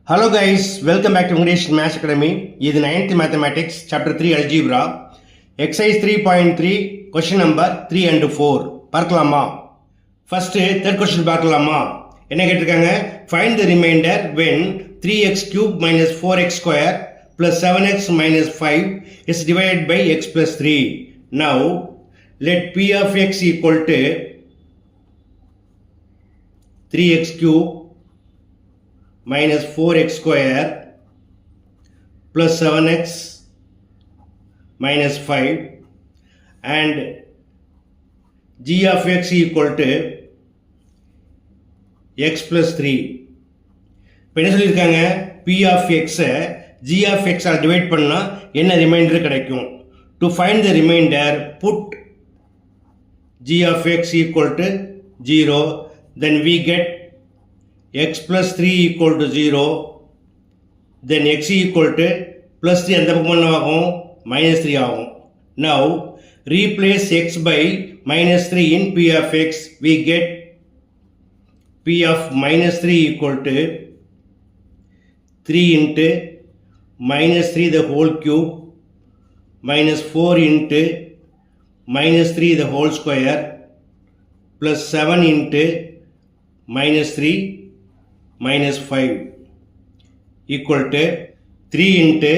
Hello guys, welcome back to English Maths Academy. This is 9th Mathematics, Chapter 3 Algebra. Exercise 3.3, question number 3 and 4. பார்க்கலாமா? First, third question பார்க்கலாமா? என்ன கேட்டிருக்காங்க? Find the remainder when 3x cube minus 4x square plus 7x minus 5 is divided by x plus 3. Now, let p of x equal to 3x cube minus 4x square plus 7x minus 5 and g of x equal to x plus 3. இப்போ என்ன சொல்லியிருக்காங்க? p of x g of x all divide பண்ணா என்ன reminder கிடைக்கும்? To find the remainder, put g of x equal to 0, then we get x plus 3 equal to 0, then x equal to plus 3 அந்த பக்கம் என்ன ஆகும்? minus 3 ஆகும். Now, replace x by minus 3 in p of x, we get p of minus 3 equal to 3 into minus 3 the whole cube minus 4 into minus 3 the whole square plus 7 into minus 3 minus 5 equal to 3 into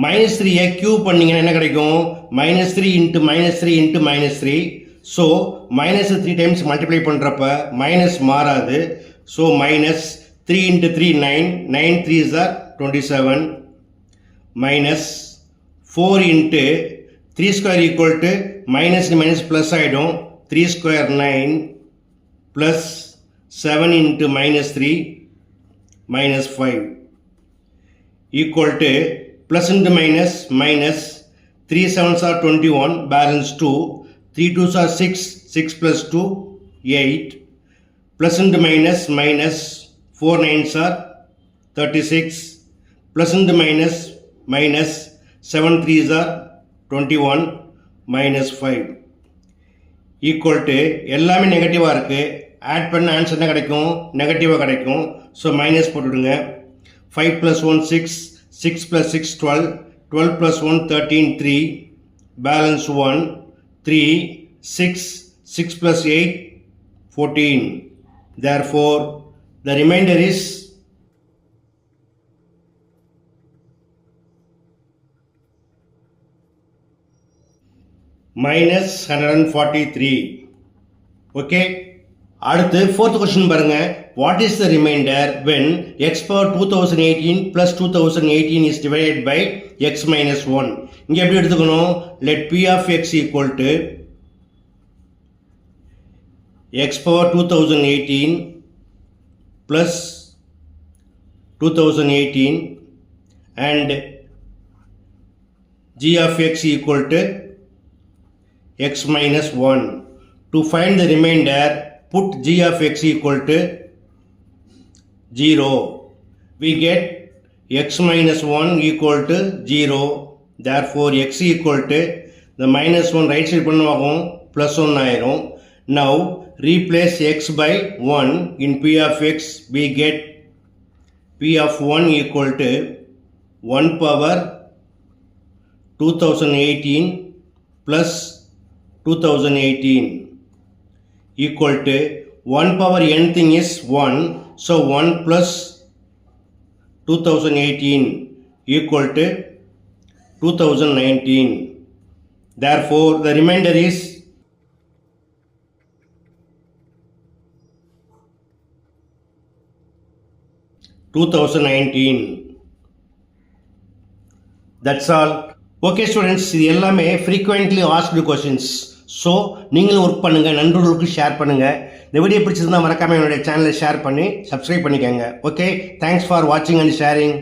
minus 3 cube பண்ணிங்கன்னா என்ன கிடைக்கும்? minus 3 into minus 3 into minus 3. So minus 3 times multiply பண்றப்ப minus மாறாது. So minus 3 into 3 9, 9 3s are 27 minus 4 into 3 square equal to minus minus plus ஆயிடும். 3 square 9 plus 7 into minus 3 minus 5 equal to plus into minus minus 3 7s are 21, balance 2, 3 2s are 6, 6 plus 2 8, plus into minus minus 4 9s are 36, plus into minus minus 7 3s are 21 minus 5 equal to எல்லாமே நெகட்டிவா இருக்கு. Add பண்ண answer என்ன கிடைக்கும்? நெகட்டிவா கிடைக்கும். So minus போட்டுடுங்க. 5 plus 1 6, 6 plus 6 12, 12 plus 1 13 3, balance 1 3, 6, 6 plus 8 14. Therefore, the remainder is minus 143. Okay? அடுத்து fourth question பாருங்க. What is the remainder when x power 2018 plus 2018 is divided by x minus 1? இங்க எப்படி எடுத்துக்கணும்? Let p of x equal to x power 2018 plus 2018 and g of x equal to x minus 1. To find the remainder, put g of x equal to 0. We get x minus 1 equal to 0. Therefore, x equal to the minus 1 right side பண்ணுவாகும் plus 1 ஆயிரும். Now, replace x by 1 in p of x. We get p of 1 equal to 1 power 2018 plus 2018 equal to 1 power n thing is 1, so 1 plus 2018 equal to 2019. Therefore, the remainder is 2019. That's all. Okay students, இது எல்லாமே frequently asked questions. So நீங்களும் work பண்ணுங்கள், நண்பர்களுக்கு share பண்ணுங்கள். இந்த video பிடிச்சிருந்தால் மறக்காமல் என்னுடைய சேனலை ஷேர் பண்ணி சப்ஸ்கிரைப் பண்ணிக்கோங்க. ஓகே, தேங்க்ஸ் ஃபார் வாட்சிங் அண்ட் ஷேரிங்.